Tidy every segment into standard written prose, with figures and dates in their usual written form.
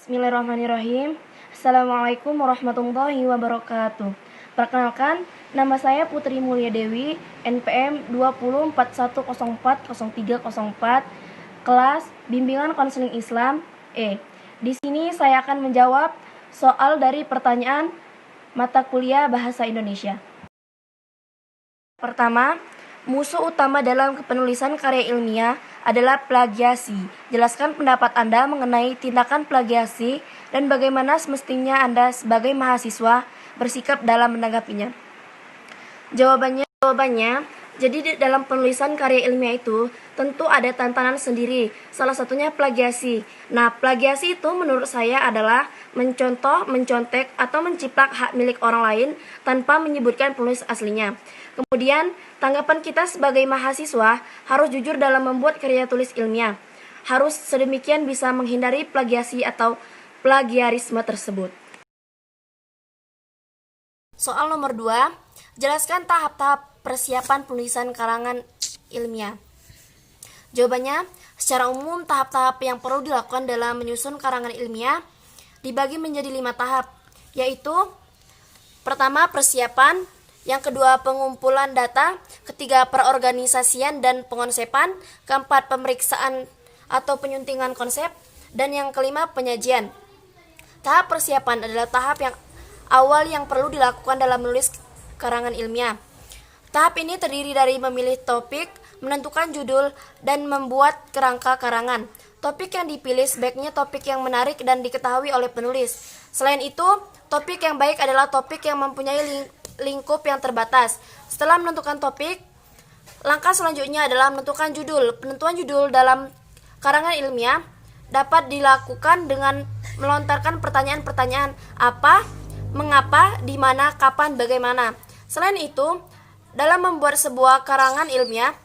Bismillahirrahmanirrahim. Assalamualaikum warahmatullahi wabarakatuh. Perkenalkan, nama saya Putri Mulia Dewi, NPM 2041040304, kelas Bimbingan Konseling Islam E. Di sini saya akan menjawab soal dari pertanyaan mata kuliah Bahasa Indonesia. Pertama, musuh utama dalam penulisan karya ilmiah adalah plagiasi. Jelaskan pendapat Anda mengenai tindakan plagiasi dan bagaimana semestinya Anda sebagai mahasiswa bersikap dalam menanggapinya. Jawabannya, jadi dalam penulisan karya ilmiah itu tentu ada tantangan sendiri. Salah satunya plagiasi. Nah, plagiasi itu menurut saya adalah mencontoh, mencontek, atau menciplak hak milik orang lain tanpa menyebutkan penulis aslinya. Kemudian, tanggapan kita sebagai mahasiswa harus jujur dalam membuat karya tulis ilmiah. Harus sedemikian bisa menghindari plagiasi atau plagiarisme tersebut. Soal nomor 2, jelaskan tahap-tahap persiapan penulisan karangan ilmiah. Jawabannya, secara umum tahap-tahap yang perlu dilakukan dalam menyusun karangan ilmiah dibagi menjadi 5 tahap, yaitu pertama persiapan, yang kedua pengumpulan data, ketiga perorganisasian dan pengonsepan, keempat pemeriksaan atau penyuntingan konsep, dan yang kelima penyajian. Tahap persiapan adalah tahap yang awal yang perlu dilakukan dalam menulis karangan ilmiah. Tahap ini terdiri dari memilih topik, menentukan judul, dan membuat kerangka karangan. Topik yang dipilih sebaiknya topik yang menarik dan diketahui oleh penulis. Selain itu, topik yang baik adalah topik yang mempunyai lingkup yang terbatas. Setelah menentukan topik, langkah selanjutnya adalah menentukan judul. Penentuan judul dalam karangan ilmiah dapat dilakukan dengan melontarkan pertanyaan-pertanyaan apa, mengapa, di mana, kapan, bagaimana. Selain itu, dalam membuat sebuah karangan ilmiah,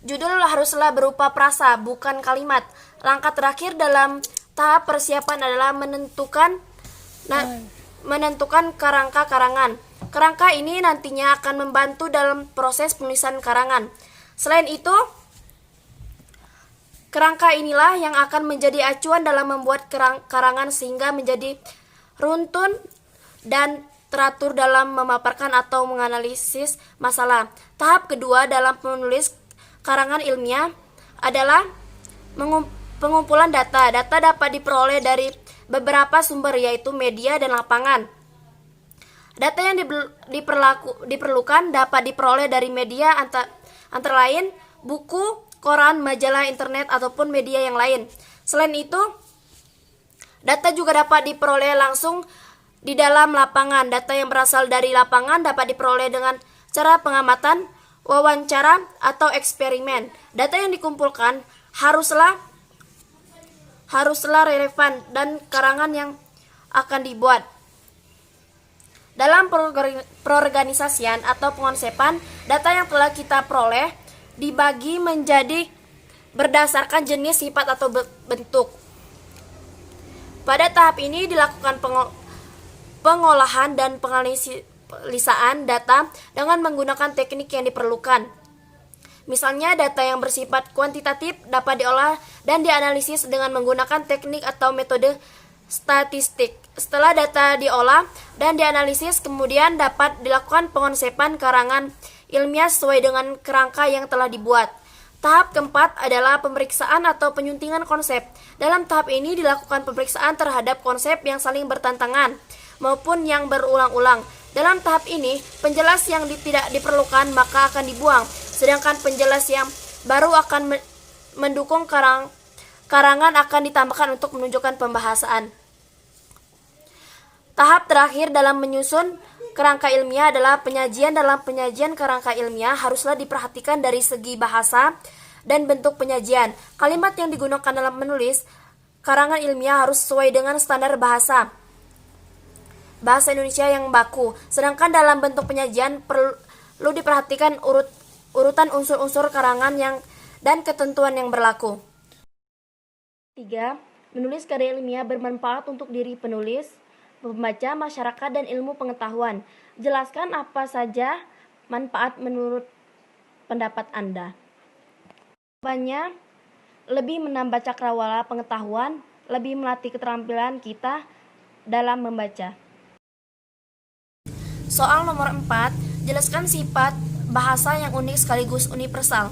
judul haruslah berupa prasa, bukan kalimat. Langkah terakhir dalam tahap persiapan adalah menentukan kerangka karangan. Kerangka ini nantinya akan membantu dalam proses penulisan karangan. Selain itu, kerangka inilah yang akan menjadi acuan dalam membuat karangan sehingga menjadi runtun dan teratur dalam memaparkan atau menganalisis masalah. Tahap kedua dalam menulis karangan ilmiah adalah pengumpulan data. Data dapat diperoleh dari beberapa sumber, yaitu media dan lapangan. Data yang diperlukan dapat diperoleh dari media antara lain buku, koran, majalah, internet, ataupun media yang lain. Selain itu, data juga dapat diperoleh langsung di dalam lapangan. Data yang berasal dari lapangan dapat diperoleh dengan cara pengamatan, wawancara, atau eksperimen. Data yang dikumpulkan haruslah relevan dan karangan yang akan dibuat. Dalam perorganisasian atau pengonsepan, data yang telah kita peroleh dibagi menjadi berdasarkan jenis, sifat, atau bentuk. Pada tahap ini dilakukan pengolahan dan penganalisaan data dengan menggunakan teknik yang diperlukan. Misalnya, data yang bersifat kuantitatif dapat diolah dan dianalisis dengan menggunakan teknik atau metode statistik. Setelah data diolah dan dianalisis, kemudian dapat dilakukan pengonsepan karangan ilmiah sesuai dengan kerangka yang telah dibuat. Tahap keempat adalah pemeriksaan atau penyuntingan konsep. Dalam tahap ini dilakukan pemeriksaan terhadap konsep yang saling bertentangan maupun yang berulang-ulang. Dalam tahap ini, penjelas yang tidak diperlukan maka akan dibuang, sedangkan penjelas yang baru akan mendukung karangan akan ditambahkan untuk menunjukkan pembahasan. Tahap terakhir dalam menyusun kerangka ilmiah adalah penyajian. Dalam penyajian kerangka ilmiah haruslah diperhatikan dari segi bahasa dan bentuk penyajian. Kalimat yang digunakan dalam menulis karangan ilmiah harus sesuai dengan standar bahasa Indonesia yang baku. Sedangkan dalam bentuk penyajian perlu diperhatikan urutan unsur-unsur karangan dan ketentuan yang berlaku. 3. Menulis karya ilmiah bermanfaat untuk diri penulis, pembaca, masyarakat, dan ilmu pengetahuan. Jelaskan apa saja manfaat menurut pendapat Anda. Jawabannya, lebih menambah cakrawala pengetahuan, lebih melatih keterampilan kita dalam membaca. Soal nomor 4, jelaskan sifat bahasa yang unik sekaligus universal.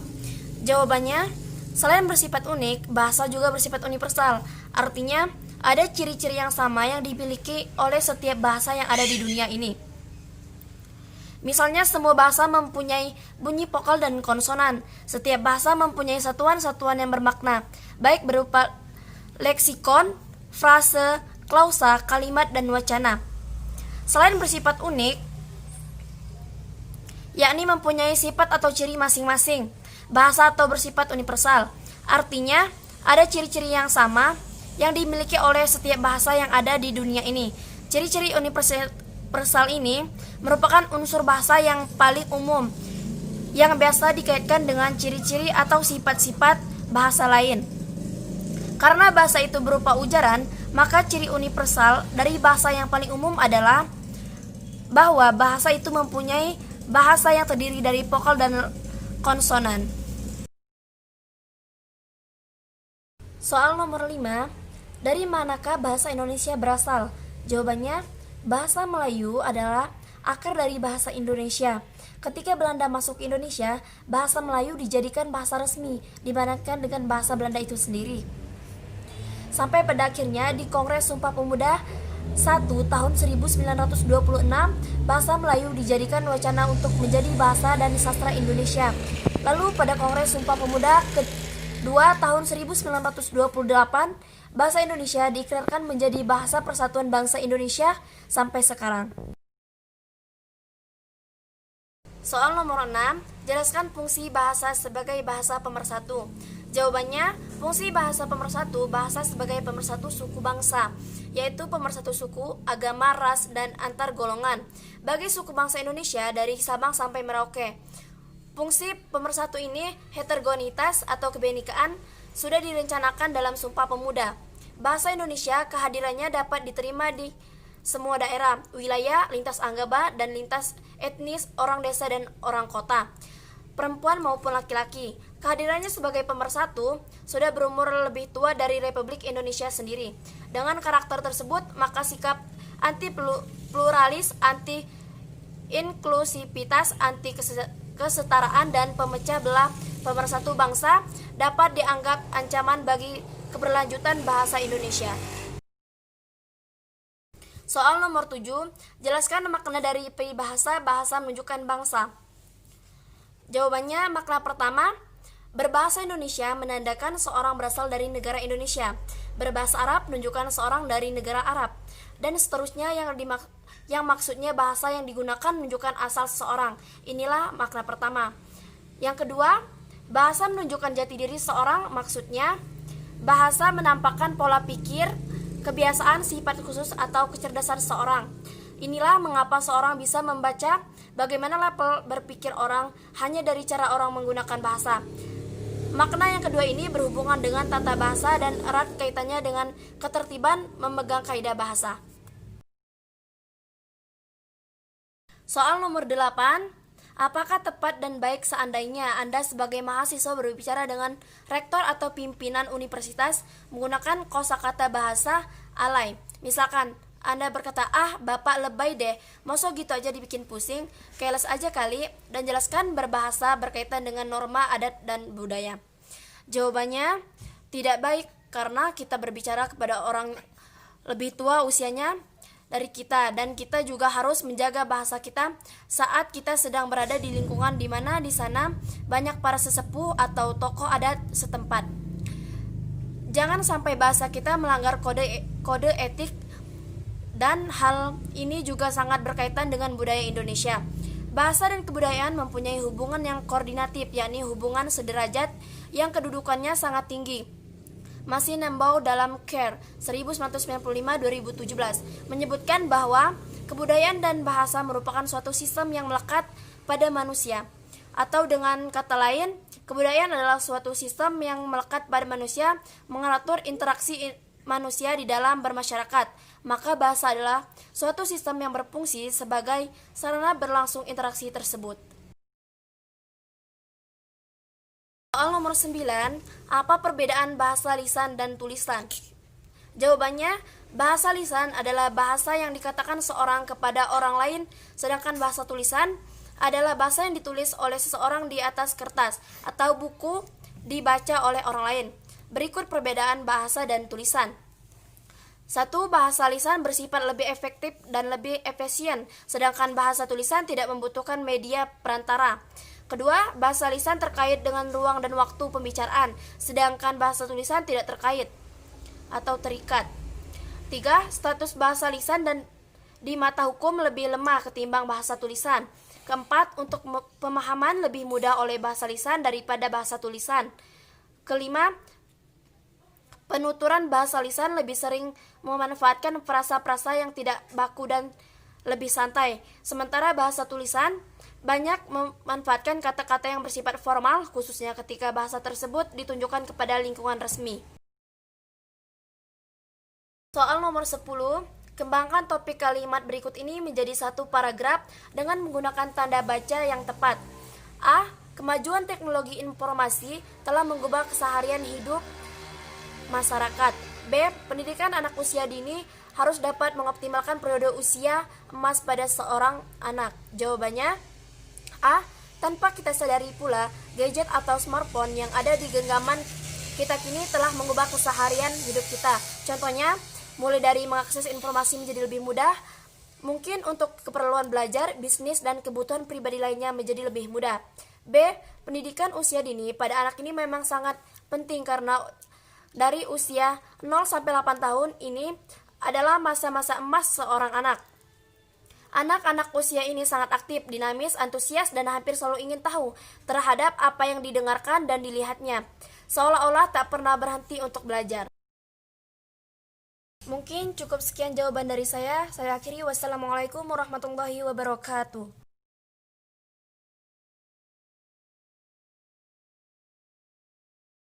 Jawabannya, selain bersifat unik, bahasa juga bersifat universal. Artinya, ada ciri-ciri yang sama yang dimiliki oleh setiap bahasa yang ada di dunia ini. Misalnya, semua bahasa mempunyai bunyi vokal dan konsonan. Setiap bahasa mempunyai satuan-satuan yang bermakna, baik berupa leksikon, frase, klausa, kalimat, dan wacana. Selain bersifat unik, yakni mempunyai sifat atau ciri masing-masing, bahasa atau bersifat universal. Artinya, ada ciri-ciri yang sama yang dimiliki oleh setiap bahasa yang ada di dunia ini. Ciri-ciri universal ini merupakan unsur bahasa yang paling umum yang biasa dikaitkan dengan ciri-ciri atau sifat-sifat bahasa lain. Karena bahasa itu berupa ujaran, maka ciri universal dari bahasa yang paling umum adalah bahwa bahasa itu mempunyai bahasa yang terdiri dari vokal dan konsonan. Soal nomor 5, dari manakah bahasa Indonesia berasal? Jawabannya, bahasa Melayu adalah akar dari bahasa Indonesia. Ketika Belanda masuk ke Indonesia, bahasa Melayu dijadikan bahasa resmi dibandingkan dengan bahasa Belanda itu sendiri. Sampai pada akhirnya di Kongres Sumpah Pemuda 1 tahun 1926, bahasa Melayu dijadikan wacana untuk menjadi bahasa dan sastra Indonesia. Lalu pada Kongres Sumpah Pemuda ke-2 tahun 1928, bahasa Indonesia diikrarkan menjadi bahasa Persatuan Bangsa Indonesia sampai sekarang. Soal nomor 6, jelaskan fungsi bahasa sebagai bahasa pemersatu. Jawabannya, fungsi bahasa pemersatu, bahasa sebagai pemersatu suku bangsa, yaitu pemersatu suku, agama, ras, dan antar golongan bagi suku bangsa Indonesia dari Sabang sampai Merauke. Fungsi pemersatu ini, heterogenitas atau kebinekaan, sudah direncanakan dalam Sumpah Pemuda. Bahasa Indonesia kehadirannya dapat diterima di semua daerah, wilayah, lintas agama, dan lintas etnis, orang desa dan orang kota, perempuan maupun laki-laki. Kehadirannya sebagai pemersatu sudah berumur lebih tua dari Republik Indonesia sendiri. Dengan karakter tersebut, maka sikap anti-pluralis, anti-inklusivitas, anti-kesetaraan, dan pemecah belah pemersatu bangsa dapat dianggap ancaman bagi keberlanjutan bahasa Indonesia. Soal nomor 7, jelaskan makna dari peribahasa bahasa menunjukkan bangsa. Jawabannya, makna pertama, berbahasa Indonesia menandakan seorang berasal dari negara Indonesia. Berbahasa Arab menunjukkan seorang dari negara Arab. Dan seterusnya yang maksudnya bahasa yang digunakan menunjukkan asal seseorang. Inilah makna pertama. Yang kedua, bahasa menunjukkan jati diri seorang, maksudnya bahasa menampakkan pola pikir, kebiasaan, sifat khusus, atau kecerdasan seseorang. Inilah mengapa seorang bisa membaca bagaimana level berpikir orang hanya dari cara orang menggunakan bahasa. Makna yang kedua ini berhubungan dengan tata bahasa dan erat kaitannya dengan ketertiban memegang kaidah bahasa. Soal nomor 8, apakah tepat dan baik seandainya Anda sebagai mahasiswa berbicara dengan rektor atau pimpinan universitas menggunakan kosakata bahasa alay? Misalkan, Anda berkata, bapak lebay deh, masa gitu aja dibikin pusing, keles aja kali, dan jelaskan berbahasa berkaitan dengan norma, adat, dan budaya. Jawabannya, tidak baik, karena kita berbicara kepada orang lebih tua usianya dari kita, dan kita juga harus menjaga bahasa kita saat kita sedang berada di lingkungan di mana di sana banyak para sesepuh atau tokoh adat setempat. Jangan sampai bahasa kita melanggar kode etik, dan hal ini juga sangat berkaitan dengan budaya Indonesia. Bahasa dan kebudayaan mempunyai hubungan yang koordinatif, yakni hubungan sederajat yang kedudukannya sangat tinggi. Masih Nembau dalam Care 1995-2017 menyebutkan bahwa kebudayaan dan bahasa merupakan suatu sistem yang melekat pada manusia. Atau dengan kata lain, kebudayaan adalah suatu sistem yang melekat pada manusia, mengatur interaksi manusia di dalam bermasyarakat. Maka bahasa adalah suatu sistem yang berfungsi sebagai sarana berlangsung interaksi tersebut. Soal nomor 9, apa perbedaan bahasa lisan dan tulisan? Jawabannya, bahasa lisan adalah bahasa yang dikatakan seorang kepada orang lain, sedangkan bahasa tulisan adalah bahasa yang ditulis oleh seseorang di atas kertas atau buku dibaca oleh orang lain. Berikut perbedaan bahasa dan tulisan. 1. Bahasa lisan bersifat lebih efektif dan lebih efisien, sedangkan bahasa tulisan tidak membutuhkan media perantara. Kedua, bahasa lisan terkait dengan ruang dan waktu pembicaraan, sedangkan bahasa tulisan tidak terkait atau terikat. 3. Status bahasa lisan dan di mata hukum lebih lemah ketimbang bahasa tulisan. Keempat, untuk pemahaman lebih mudah oleh bahasa lisan daripada bahasa tulisan. Kelima, penuturan bahasa lisan lebih sering memanfaatkan frasa-frasa yang tidak baku dan lebih santai. Sementara bahasa tulisan banyak memanfaatkan kata-kata yang bersifat formal, khususnya ketika bahasa tersebut ditunjukkan kepada lingkungan resmi. Soal nomor 10, kembangkan topik kalimat berikut ini menjadi satu paragraf dengan menggunakan tanda baca yang tepat. A. Kemajuan teknologi informasi telah mengubah keseharian hidup masyarakat. B. Pendidikan anak usia dini harus dapat mengoptimalkan periode usia emas pada seorang anak. Jawabannya A. Tanpa kita sadari pula, gadget atau smartphone yang ada di genggaman kita kini telah mengubah keseharian hidup kita. Contohnya, mulai dari mengakses informasi menjadi lebih mudah, mungkin untuk keperluan belajar, bisnis, dan kebutuhan pribadi lainnya menjadi lebih mudah. B. Pendidikan usia dini pada anak ini memang sangat penting karena dari usia 0 sampai 8 tahun ini adalah masa-masa emas seorang anak. Anak-anak usia ini sangat aktif, dinamis, antusias, dan hampir selalu ingin tahu terhadap apa yang didengarkan dan dilihatnya, seolah-olah tak pernah berhenti untuk belajar. Mungkin cukup sekian jawaban dari saya. Saya akhiri. Wassalamualaikum warahmatullahi wabarakatuh.